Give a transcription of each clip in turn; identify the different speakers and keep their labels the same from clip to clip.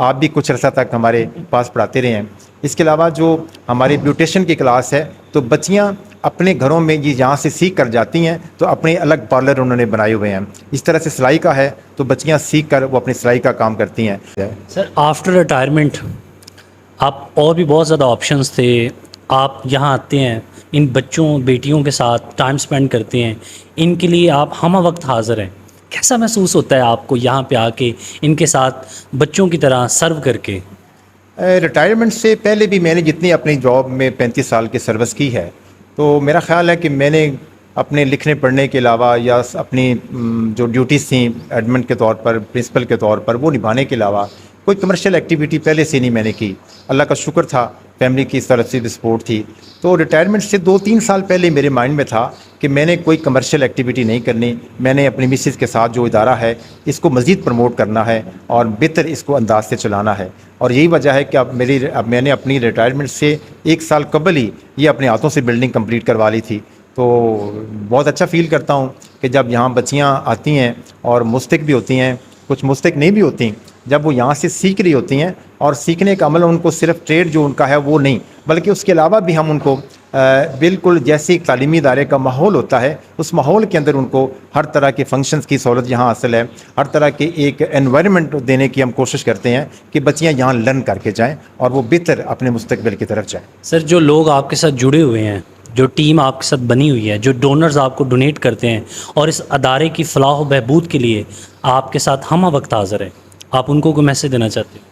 Speaker 1: آپ بھی کچھ عرصہ تک ہمارے پاس پڑھاتے رہے ہیں. اس کے علاوہ جو ہماری بیوٹیشن کی کلاس ہے تو بچیاں اپنے گھروں میں یہ یہاں سے سیکھ کر جاتی ہیں تو اپنے الگ پارلر انہوں نے بنائے ہوئے ہیں. اس طرح سے سلائی کا ہے تو بچیاں سیکھ کر وہ اپنی سلائی کا کام کرتی ہیں.
Speaker 2: سر آفٹر ریٹائرمنٹ آپ اور بھی بہت زیادہ آپشنس تھے, آپ یہاں آتے ہیں, ان بچوں بیٹیوں کے ساتھ ٹائم سپینڈ کرتے ہیں, ان کے لیے آپ ہمہ وقت حاضر ہیں. کیسا محسوس ہوتا ہے آپ کو یہاں پہ آ کے ان کے ساتھ بچوں کی طرح سرو کر کے؟
Speaker 1: ریٹائرمنٹ سے پہلے بھی میں نے جتنی اپنی جاب میں 35 سال کی سروس کی ہے تو میرا خیال ہے کہ میں نے اپنے لکھنے پڑھنے کے علاوہ یا اپنی جو ڈیوٹیز تھیں ایڈمن کے طور پر, پرنسپل کے طور پر, وہ نبھانے کے علاوہ کوئی کمرشل ایکٹیویٹی پہلے سے نہیں میں نے کی. اللہ کا شکر تھا, فیملی کی اس طرف سے بھی سپورٹ تھی. تو ریٹائرمنٹ سے 2-3 سال پہلے میرے مائنڈ میں تھا کہ میں نے کوئی کمرشل ایکٹیویٹی نہیں کرنی, میں نے اپنی مسز کے ساتھ جو ادارہ ہے اس کو مزید پروموٹ کرنا ہے اور بہتر اس کو انداز سے چلانا ہے. اور یہی وجہ ہے کہ اب میں نے اپنی ریٹائرمنٹ سے 1 سال قبل ہی یہ اپنے ہاتھوں سے بلڈنگ کمپلیٹ کروا لی تھی. تو بہت اچھا فیل کرتا ہوں کہ جب یہاں بچیاں آتی ہیں اور مستق بھی ہوتی ہیں, کچھ مستق نہیں بھی ہوتی, جب وہ یہاں سے سیکھ رہی ہوتی ہیں اور سیکھنے کا عمل ان کو صرف ٹریڈ جو ان کا ہے وہ نہیں, بلکہ اس کے علاوہ بھی ہم ان کو بالکل جیسے ایک تعلیمی ادارے کا ماحول ہوتا ہے اس ماحول کے اندر ان کو ہر طرح کے فنکشنز کی سہولت یہاں حاصل ہے. ہر طرح کے ایک انوائرمنٹ دینے کی ہم کوشش کرتے ہیں کہ بچیاں یہاں لرن کر کے جائیں اور وہ بہتر اپنے مستقبل کی طرف جائیں.
Speaker 2: سر جو لوگ آپ کے ساتھ جڑے ہوئے ہیں, جو ٹیم آپ کے ساتھ بنی ہوئی ہے, جو ڈونرز آپ کو ڈونیٹ کرتے ہیں اور اس ادارے کی فلاح و بہبود کے لیے آپ کے ساتھ ہمہ وقت حاضر ہیں, آپ ان کو کوئی میسج دینا چاہتے ہیں؟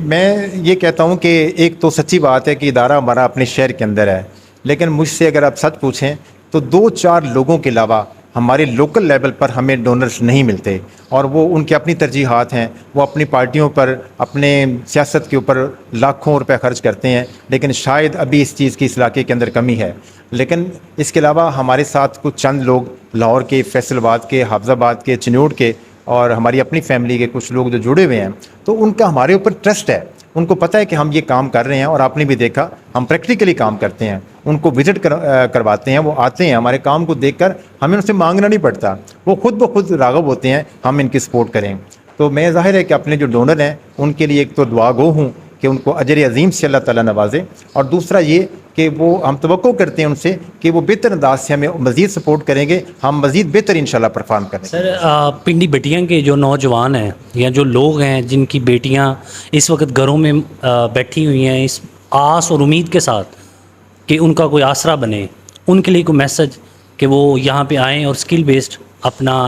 Speaker 1: میں یہ کہتا ہوں کہ ایک تو سچی بات ہے کہ ادارہ ہمارا اپنے شہر کے اندر ہے, لیکن مجھ سے اگر آپ سچ پوچھیں تو 2-4 لوگوں کے علاوہ ہمارے لوکل لیول پر ہمیں ڈونرز نہیں ملتے, اور وہ ان کی اپنی ترجیحات ہیں, وہ اپنی پارٹیوں پر, اپنے سیاست کے اوپر لاکھوں روپے خرچ کرتے ہیں, لیکن شاید ابھی اس چیز کی اس علاقے کے اندر کمی ہے. لیکن اس کے علاوہ ہمارے ساتھ کچھ چند لوگ لاہور کے, فیصل آباد کے, حافظ آباد کے, چنیوٹ کے اور ہماری اپنی فیملی کے کچھ لوگ جو جڑے ہوئے ہیں, تو ان کا ہمارے اوپر ٹرسٹ ہے. ان کو پتہ ہے کہ ہم یہ کام کر رہے ہیں, اور آپ نے بھی دیکھا ہم پریکٹیکلی کام کرتے ہیں, ان کو وزٹ کرواتے ہیں, وہ آتے ہیں ہمارے کام کو دیکھ کر, ہمیں ان سے مانگنا نہیں پڑتا, وہ خود بخود راغب ہوتے ہیں ہم ان کی سپورٹ کریں. تو میں ظاہر ہے کہ اپنے جو ڈونر ہیں ان کے لیے ایک تو دعا گو ہوں کہ ان کو اجر عظیم سے اللہ تعالیٰ نوازے, اور دوسرا یہ کہ وہ ہم توقع کرتے ہیں ان سے کہ وہ بہتر انداز سے ہمیں مزید سپورٹ کریں گے, ہم مزید بہتر انشاءاللہ پرفارم کریں گے.
Speaker 2: سر پنڈی بٹیاں کے جو نوجوان ہیں یا جو لوگ ہیں جن کی بیٹیاں اس وقت گھروں میں بیٹھی ہوئی ہیں اس آس اور امید کے ساتھ کہ ان کا کوئی آسرا بنے, ان کے لیے کوئی میسج کہ وہ یہاں پہ آئیں اور اسکل بیسڈ اپنا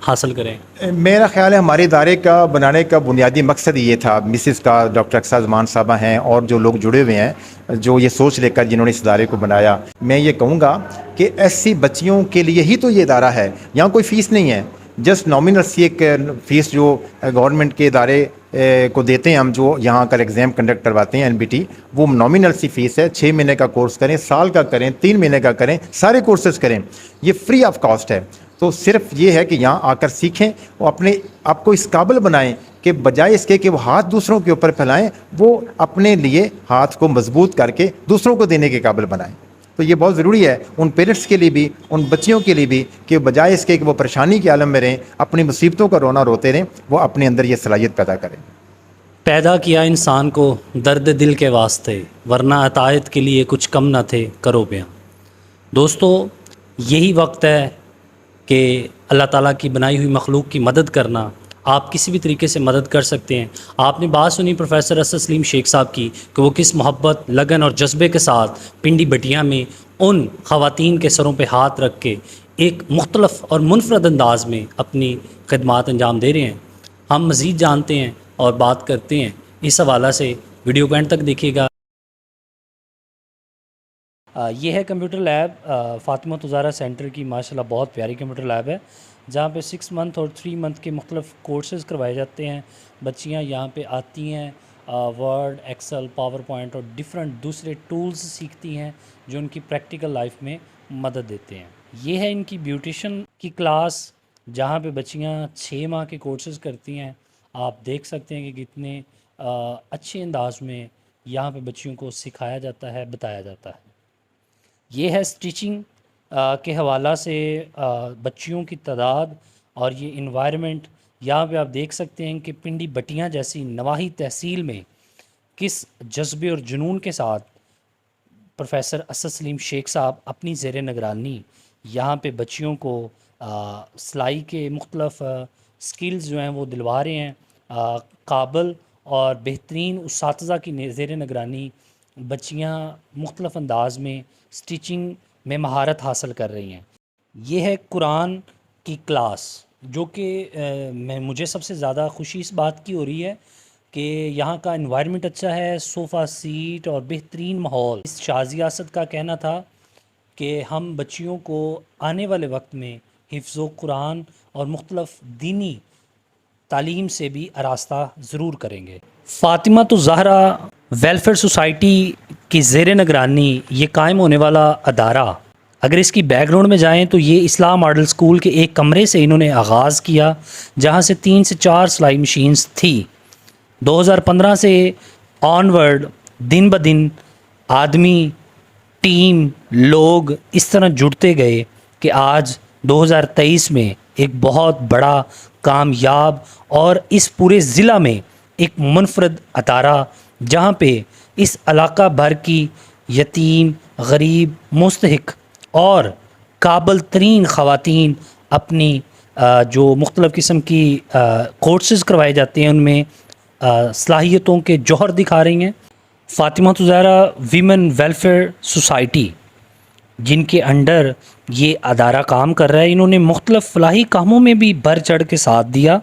Speaker 2: حاصل کریں؟
Speaker 1: میرا خیال ہے ہمارے ادارے کا بنانے کا بنیادی مقصد یہ تھا, مسز کا ڈاکٹر اقصیٰ زمان صاحبہ ہیں اور جو لوگ جڑے ہوئے ہیں جو یہ سوچ لے کر جنہوں نے اس ادارے کو بنایا, میں یہ کہوں گا کہ ایسی بچیوں کے لیے ہی تو یہ ادارہ ہے. یہاں کوئی فیس نہیں ہے, جسٹ نامنل سی ایک فیس جو گورنمنٹ کے ادارے کو دیتے ہیں ہم, جو یہاں کا ایگزام کنڈکٹ کرواتے ہیں NBT, وہ نامنل سی فیس ہے. 6 مہینے کا کورس کریں, سال کا کریں, 3 مہینے کا کریں, سارے کورسز کریں, یہ فری آف کاسٹ ہے. تو صرف یہ ہے کہ یہاں آ کر سیکھیں, وہ اپنے آپ کو اس قابل بنائیں کہ بجائے اس کے کہ وہ ہاتھ دوسروں کے اوپر پھیلائیں, وہ اپنے لیے ہاتھ کو مضبوط کر کے دوسروں کو دینے کے قابل بنائیں. تو یہ بہت ضروری ہے ان پیرنٹس کے لیے بھی, ان بچیوں کے لیے بھی, کہ بجائے اس کے کہ وہ پریشانی کے عالم میں رہیں, اپنی مصیبتوں کا رونا روتے رہیں, وہ اپنے اندر یہ صلاحیت پیدا کریں.
Speaker 2: پیدا کیا انسان کو درد دل کے واسطے, ورنہ عطایت کے لیے کچھ کم نہ تھے کرو بیاں. دوستو یہی وقت ہے کہ اللہ تعالیٰ کی بنائی ہوئی مخلوق کی مدد کرنا. آپ کسی بھی طریقے سے مدد کر سکتے ہیں. آپ نے بات سنی پروفیسر اسد سلیم شیخ صاحب کی کہ وہ کس محبت, لگن اور جذبے کے ساتھ پنڈی بٹیاں میں ان خواتین کے سروں پہ ہاتھ رکھ کے ایک مختلف اور منفرد انداز میں اپنی خدمات انجام دے رہے ہیں. ہم مزید جانتے ہیں اور بات کرتے ہیں اس حوالہ سے. ویڈیو کو اینڈ تک دیکھیے گا. یہ ہے کمپیوٹر لیب فاطمہ تزارہ سینٹر کی, ماشاءاللہ بہت پیاری کمپیوٹر لیب ہے جہاں پہ 6 منتھ اور 3 منتھ کے مختلف کورسز کروائے جاتے ہیں. بچیاں یہاں پہ آتی ہیں, ورڈ, ایکسل, پاور پوائنٹ اور ڈیفرنٹ دوسرے ٹولز سیکھتی ہیں جو ان کی پریکٹیکل لائف میں مدد دیتے ہیں. یہ ہے ان کی بیوٹیشن کی کلاس جہاں پہ بچیاں 6 ماہ کے کورسز کرتی ہیں. آپ دیکھ سکتے ہیں کہ کتنے اچھے انداز میں یہاں پہ بچیوں کو سکھایا جاتا ہے, بتایا جاتا ہے. یہ ہے سٹیچنگ کے حوالہ سے بچیوں کی تعداد اور یہ انوائرمنٹ یہاں پہ آپ دیکھ سکتے ہیں کہ پنڈی بٹیاں جیسی نواحی تحصیل میں کس جذبے اور جنون کے ساتھ پروفیسر اسد سلیم شیخ صاحب اپنی زیر نگرانی یہاں پہ بچیوں کو سلائی کے مختلف سکلز جو ہیں وہ دلوا رہے ہیں. قابل اور بہترین اساتذہ کی زیر نگرانی بچیاں مختلف انداز میں سٹیچنگ میں مہارت حاصل کر رہی ہیں. یہ ہے قرآن کی کلاس، جو کہ مجھے سب سے زیادہ خوشی اس بات کی ہو رہی ہے کہ یہاں کا انوائرمنٹ اچھا ہے، صوفہ سیٹ اور بہترین ماحول. شازیہ اسد کا کہنا تھا کہ ہم بچیوں کو آنے والے وقت میں حفظ و قرآن اور مختلف دینی تعلیم سے بھی آراستہ ضرور کریں گے. فاطمہ الزہرا ویلفیئر سوسائٹی کی زیر نگرانی یہ قائم ہونے والا ادارہ، اگر اس کی بیک گراؤنڈ میں جائیں تو یہ اسلام ماڈل اسکول کے ایک کمرے سے انہوں نے آغاز کیا، جہاں سے 3 سے 4 سلائی مشینز تھی. 2015 سے آن ورڈ دن بدن آدمی، ٹیم، لوگ اس طرح جڑتے گئے کہ آج 2023 میں ایک بہت بڑا کامیاب اور اس پورے ضلع میں ایک منفرد ادارہ، جہاں پہ اس علاقہ بھر کی یتیم، غریب، مستحق اور قابل ترین خواتین اپنی جو مختلف قسم کی کورسز کروائے جاتے ہیں ان میں صلاحیتوں کے جوہر دکھا رہی ہیں. فاطمہ الزہرا ویمن ویلفیئر سوسائٹی، جن کے انڈر یہ ادارہ کام کر رہا ہے، انہوں نے مختلف فلاحی کاموں میں بھی بڑھ چڑھ کے ساتھ دیا.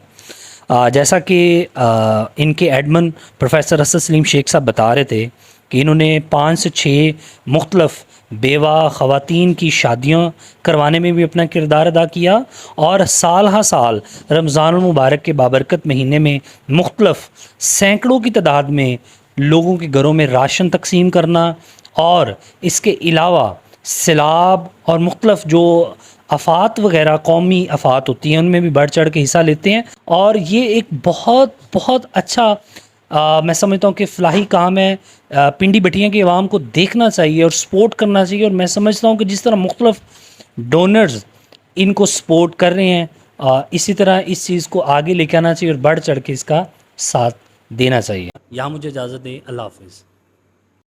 Speaker 2: جیسا کہ ان کے ایڈمن پروفیسر اسد سلیم شیخ صاحب بتا رہے تھے کہ انہوں نے 5 سے 6 مختلف بیوہ خواتین کی شادیاں کروانے میں بھی اپنا کردار ادا کیا، اور سال ہا سال رمضان المبارک کے بابرکت مہینے میں مختلف سینکڑوں کی تعداد میں لوگوں کے گھروں میں راشن تقسیم کرنا، اور اس کے علاوہ سیلاب اور مختلف جو آفات وغیرہ قومی آفات ہوتی ہیں ان میں بھی بڑھ چڑھ کے حصہ لیتے ہیں. اور یہ ایک بہت بہت اچھا میں سمجھتا ہوں کہ فلاحی کام ہے. پنڈی بٹیاں کے عوام کو دیکھنا چاہیے اور سپورٹ کرنا چاہیے، اور میں سمجھتا ہوں کہ جس طرح مختلف ڈونرز ان کو سپورٹ کر رہے ہیں، اسی طرح اس چیز کو آگے لے کے آنا چاہیے اور بڑھ چڑھ کے اس کا ساتھ دینا چاہیے. یہاں مجھے اجازت دیں. اللہ حافظ.